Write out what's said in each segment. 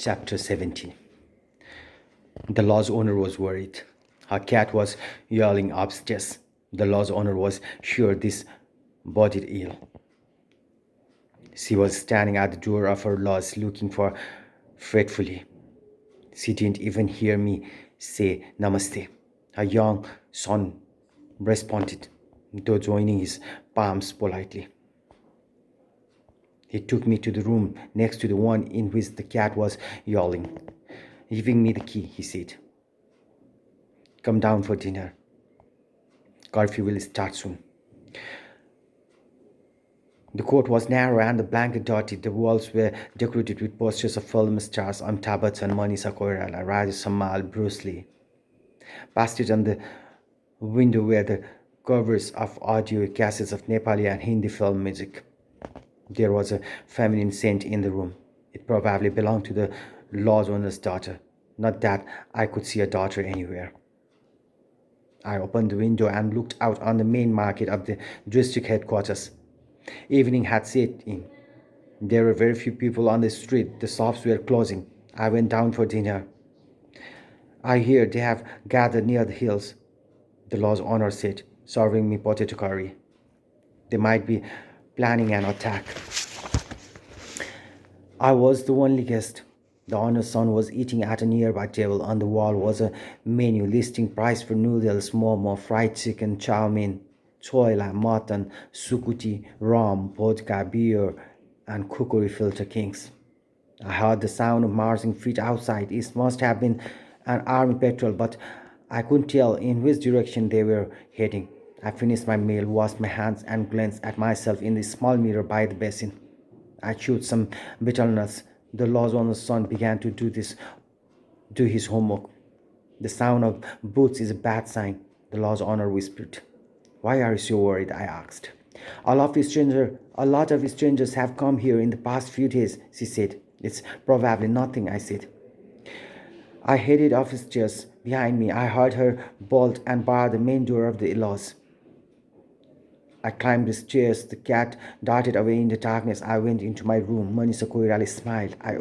Chapter 17. The lodge owner was worried. Her cat was yowling upstairs. The lodge owner was sure this boded ill. She was standing at the door of her lodge looking for fretfully. She didn't even hear me say namaste. Her young son responded, though joining his palms politely. He took me to the room next to the one in which the cat was yowling. Giving me the key, he said. Come down for dinner. Curfew will start soon. The court was narrow and the blanket dirty. The walls were decorated with posters of film stars Amitabh Bachchan, Manisha Koirala, Rajesh Sammal, Bruce Lee. Pasted on the window were the covers of audio cassettes of Nepali and Hindi film music. There was a feminine scent in the room. It probably belonged to the lodge owner's daughter. Not that I could see a daughter anywhere. I opened the window and looked out on the main market of the district headquarters. Evening had set in. There were very few people on the street. The shops were closing. I went down for dinner. I hear they have gathered near the hills, the lodge owner said, serving me potato curry. They might be planning an attack. I was the only guest. The owner's son was eating at a nearby table. On the wall was a menu listing price for noodles, momo, fried chicken, chow mein, choila, mutton, sukuti, rum, vodka, beer, and cookery filter kings. I heard the sound of marching feet outside. It must have been an army patrol, but I couldn't tell in which direction they were heading. I finished my meal, washed my hands, and glanced at myself in the small mirror by the basin. I chewed some betel nuts. The lodge owner's son began to do his homework. The sound of boots is a bad sign, the lodge owner whispered. Why are you so worried? I asked. A lot of strangers have come here in the past few days, she said. It's probably nothing, I said. I headed upstairs. Behind me, I heard her bolt and bar the main door of the lodge. I climbed the stairs. The cat darted away in the darkness. I went into my room. Manisha Koirala smiled. I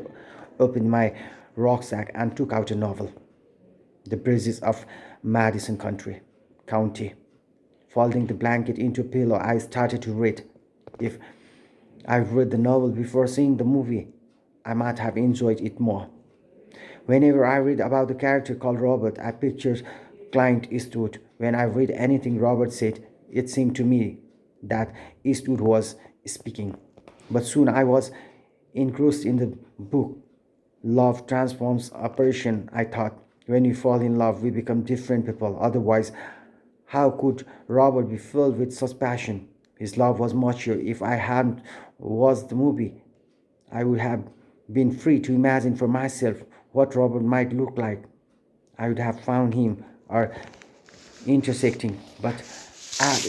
opened my rucksack and took out a novel. The Bridges of Madison County. Folding the blanket into a pillow, I started to read. If I'd read the novel before seeing the movie, I might have enjoyed it more. Whenever I read about the character called Robert, I pictured Clint Eastwood. When I read anything Robert said, it seemed to me that Eastwood was speaking. But soon I was engrossed in the book. Love transforms a person, I thought. When we fall in love, we become different people. Otherwise, how could Robert be filled with such passion? His love was mature. If I hadn't watched the movie, I would have been free to imagine for myself what Robert might look like. I would have found him or intersecting. But as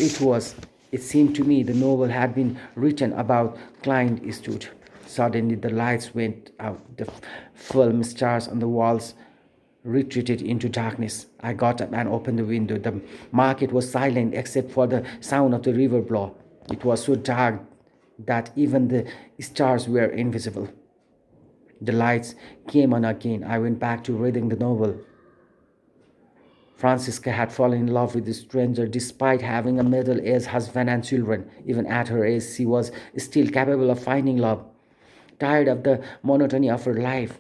it seemed to me the novel had been written about Clint Eastwood. Suddenly the lights went out. The film stars on the walls retreated into darkness. I got up and opened the window. The market was silent except for the sound of the river flow. It was so dark that even the stars were invisible. The lights came on again. I went back to reading the novel. Francisca had fallen in love with the stranger despite having a middle-aged husband and children. Even at her age, she was still capable of finding love. Tired of the monotony of her life,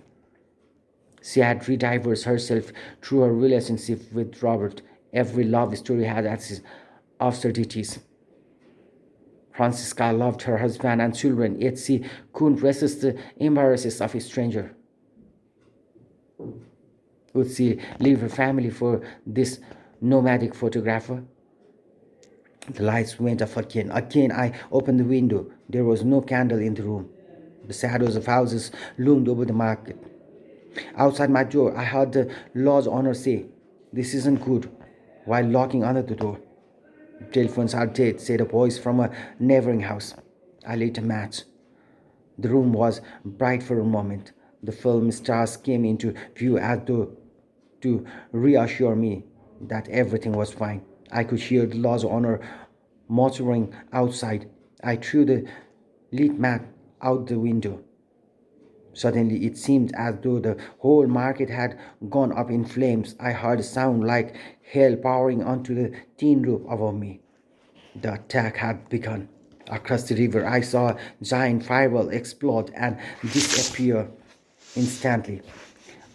she had rediversed herself through her relationship with Robert. Every love story had its absurdities. Francisca loved her husband and children, yet she couldn't resist the embarrasses of a stranger. Would she leave her family for this nomadic photographer? The lights went off again. Again, I opened the window. There was no candle in the room. The shadows of houses loomed over the market. Outside my door, I heard the lodge owner say, "This isn't good," while locking under the door. "Telephones are dead," said a voice from a neighboring house. I lit a match. The room was bright for a moment. The film stars came into view as though to reassure me that everything was fine. I could hear the lodge owner motoring outside. I threw the lit mat out the window. Suddenly, it seemed as though the whole market had gone up in flames. I heard a sound like hell powering onto the tin roof above me. The attack had begun. Across the river, I saw a giant fireball explode and disappear instantly.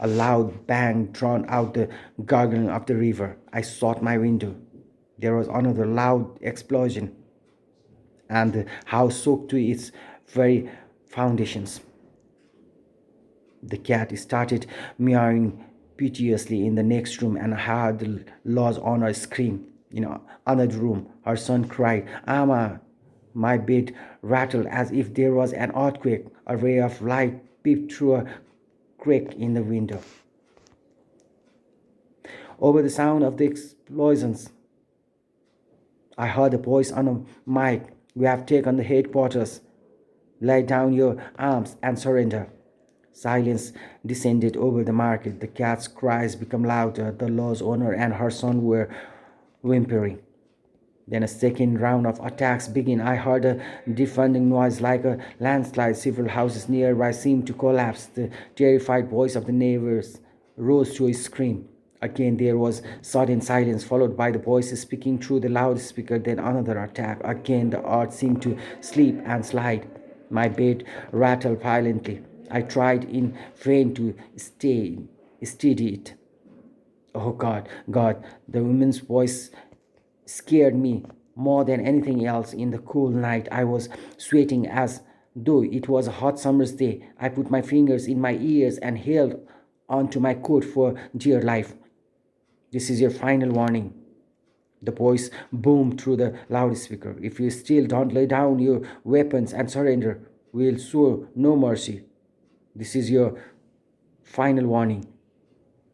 A loud bang drowned out the gurgling of the river. I sought my window. There was another loud explosion, and the house shook to its very foundations. The cat started meowing piteously in the next room, and I heard the law's owner scream. In another room, her son cried, "Amma!" My bed rattled as if there was an earthquake. A ray of light peeped through a crack in the window. Over the sound of the explosions, I heard a voice on a mic. "We have taken the headquarters. Lay down your arms and surrender." Silence descended over the market. The cat's cries became louder. The law's owner and her son were whimpering. Then a second round of attacks began. I heard a deafening noise like a landslide. Several houses nearby seemed to collapse. The terrified voice of the neighbors rose to a scream. Again there was sudden silence, followed by the voices speaking through the loudspeaker. Then another attack. Again the earth seemed to slip and slide. My bed rattled violently. I tried in vain to steady it. "Oh God, God," the woman's voice scared me more than anything else. In the cool night, I was sweating as though it was a hot summer's day. I put my fingers in my ears and held onto my coat for dear life. "This is your final warning," the voice boomed through the loudspeaker. "If you still don't lay down your weapons and surrender, we'll show no mercy. This is your final warning."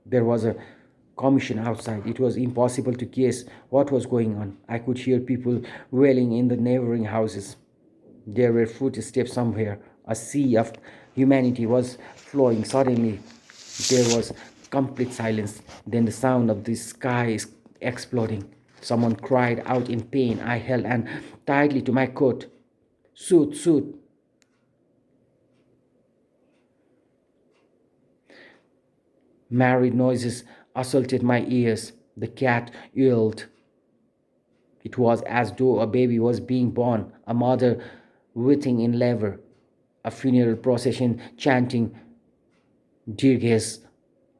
There was a commotion outside. It was impossible to guess what was going on. I could hear people wailing in the neighboring houses. There were footsteps somewhere. A sea of humanity was flowing. Suddenly, there was complete silence. Then the sound of the sky exploding. Someone cried out in pain. I held on tightly to my coat. "Shoot, shoot." Married noises assaulted my ears. The cat yelled. It was as though a baby was being born, a mother waiting in labor, a funeral procession chanting dirges,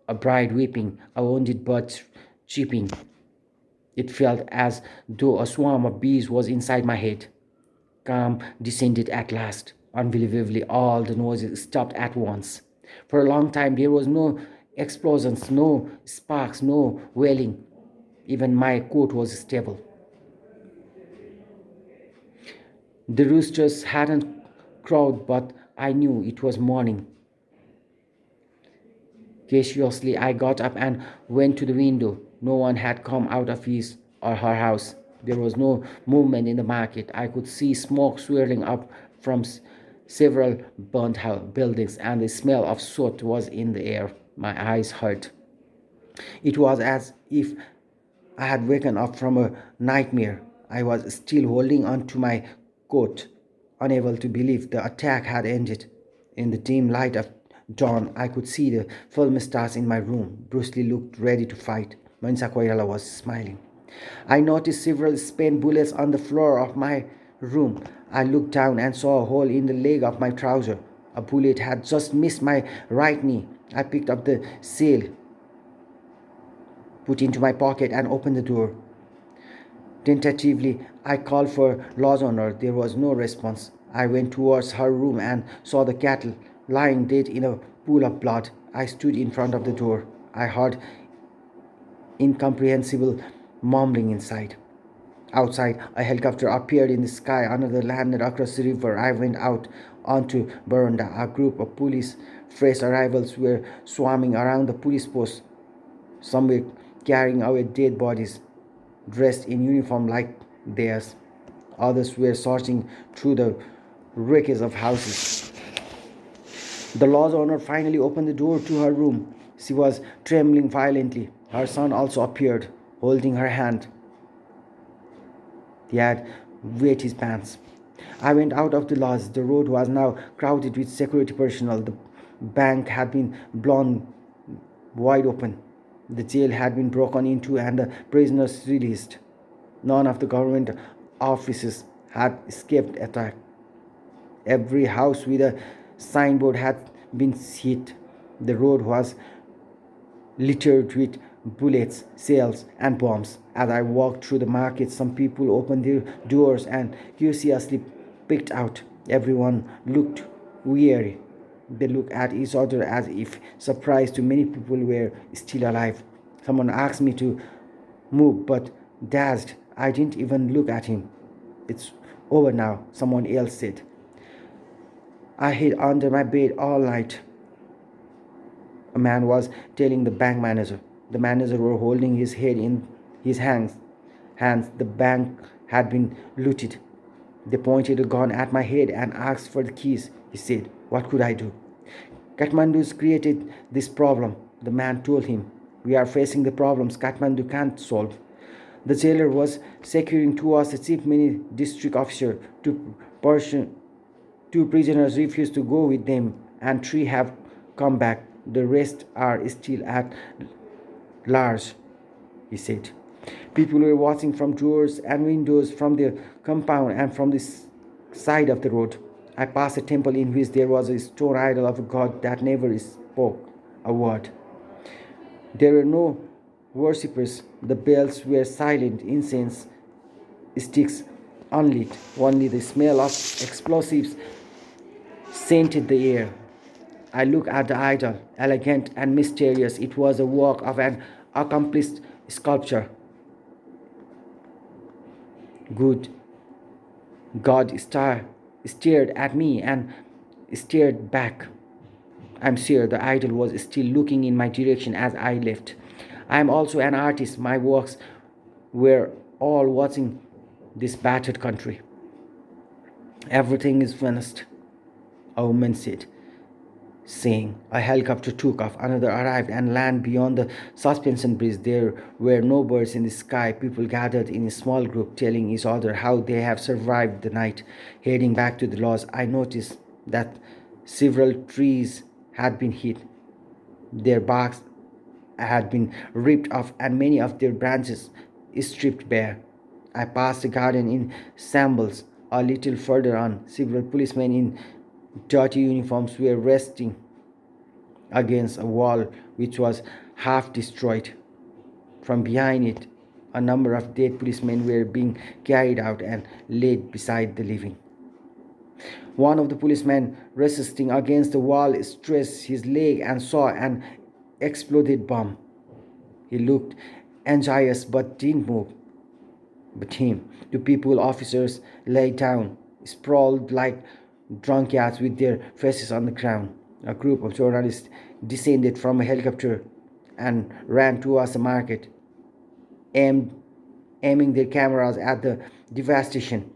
a bride weeping, a wounded bird chirping. It felt as though a swarm of bees was inside my head. Calm descended at last. Unbelievably, all the noises stopped at once. For a long time, there was no explosions, no sparks, no wailing. Even my coat was stable. The roosters hadn't crowed, but I knew it was morning. Cautiously, I got up and went to the window. No one had come out of his or her house. There was no movement in the market. I could see smoke swirling up from several burnt buildings, and the smell of soot was in the air. My eyes hurt. It was as if I had waken up from a nightmare. I was still holding on to my coat, unable to believe the attack had ended. In the dim light of dawn, I could see the film stars in my room. Bruce Lee looked ready to fight. Mansa Koirala was smiling. I noticed several spent bullets on the floor of my room. I looked down and saw a hole in the leg of my trouser. A bullet had just missed my right knee. I picked up the sail, put into my pocket, and opened the door. Tentatively, I called for Law's Honor. There was no response. I went towards her room and saw the cat lying dead in a pool of blood. I stood in front of the door. I heard incomprehensible mumbling inside. Outside, a helicopter appeared in the sky. Another landed across the river. I went out onto veranda. A group of police, fresh arrivals, were swarming around the police post. Some were carrying away dead bodies, dressed in uniform like theirs. Others were searching through the wreckage of houses. The law's owner finally opened the door to her room. She was trembling violently. Her son also appeared, holding her hand. He had wet his pants. I went out of the lodge. The road was now crowded with security personnel. The bank had been blown wide open. The jail had been broken into and the prisoners released. None of the government offices had escaped attack. Every house with a signboard had been hit. The road was littered with bullets, shells, and bombs. As I walked through the market, some people opened their doors and curiously peeked out. Everyone looked weary. They looked at each other as if surprised too many people were still alive. Someone asked me to move, but dazed, I didn't even look at him. It's over now, someone else said. I hid under my bed all night, a man was telling the bank manager. The manager was holding his head in his hands. The bank had been looted. They pointed a gun at my head and asked for the keys. He said, "What could I do?" Kathmandu's created this problem, the man told him. We are facing the problems Kathmandu can't solve. The jailer was securing to us the chief mini district officer. Two prisoners refused to go with them, and three have come back. The rest are still at large, he said. People were watching from doors and windows, from the compound and from the side of the road. I passed a temple in which there was a stone idol of a god that never spoke a word. There were no worshippers. The bells were silent, incense sticks unlit. Only the smell of explosives scented the air. I looked at the idol, elegant and mysterious. It was a work of an accomplished sculptor. Good God stared at me and stared back. I'm sure the idol was still looking in my direction as I left. I am also an artist. My works were all watching this battered country. Everything is finished, a woman said, saying. A helicopter took off. Another arrived and landed beyond the suspension bridge. There were no birds in the sky. People gathered in a small group, telling each other how they have survived the night. Heading back to the lodge, I noticed that several trees had been hit. Their barks had been ripped off and many of their branches stripped bare. I passed a garden in shambles. A little further on, several policemen in dirty uniforms were resting against a wall which was half destroyed. From behind it, a number of dead policemen were being carried out and laid beside the living. One of the policemen resisting against the wall stretched his leg and saw an exploded bomb. He looked anxious but didn't move. But him, the people officers lay down, sprawled like drunkards with their faces on the ground. A group of journalists descended from a helicopter and ran towards the market, aimed, aiming their cameras at the devastation.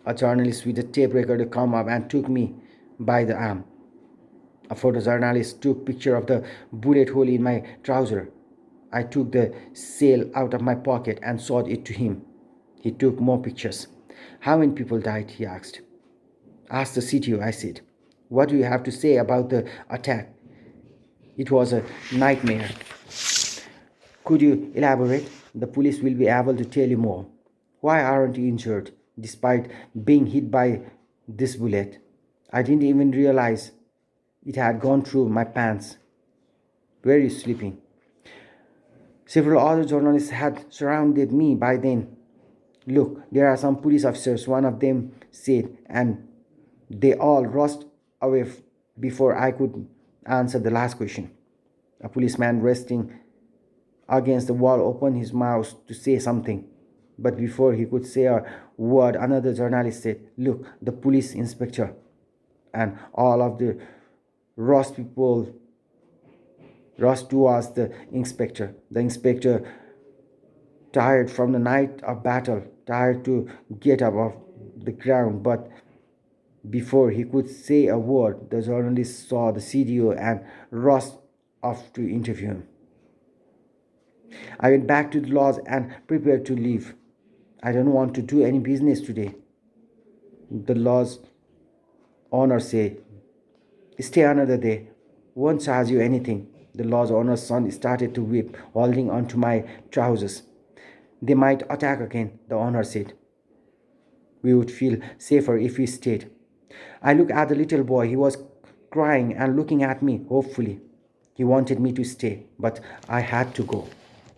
A journalist with a tape recorder came up and took me by the arm. A photojournalist took picture of the bullet hole in my trouser. I took the shell out of my pocket and showed it to him. He took more pictures. How many people died? He asked. Ask the CTO, I said. What do you have to say about the attack? It was a nightmare. Could you elaborate? The police will be able to tell you more. Why aren't you injured, despite being hit by this bullet? I didn't even realize it had gone through my pants. Were you sleeping? Several other journalists had surrounded me by then. Look, there are some police officers, one of them said, and they all rushed away before I could answer the last question. A policeman resting against the wall opened his mouth to say something, but before he could say a word, another journalist said, "Look, the police inspector." And all of the rushed people rushed towards the inspector. The inspector, tired from the night of battle, tired to get up off the ground, but before he could say a word, the journalist saw the CDO and rushed off to interview him. I went back to the lodge and prepared to leave. I don't want to do any business today, the lodge owner said. Stay another day. Won't charge you anything. The lodge owner's son started to weep, holding onto my trousers. They might attack again, the owner said. We would feel safer if we stayed. I looked at the little boy. He was crying and looking at me hopefully. He wanted me to stay, but I had to go.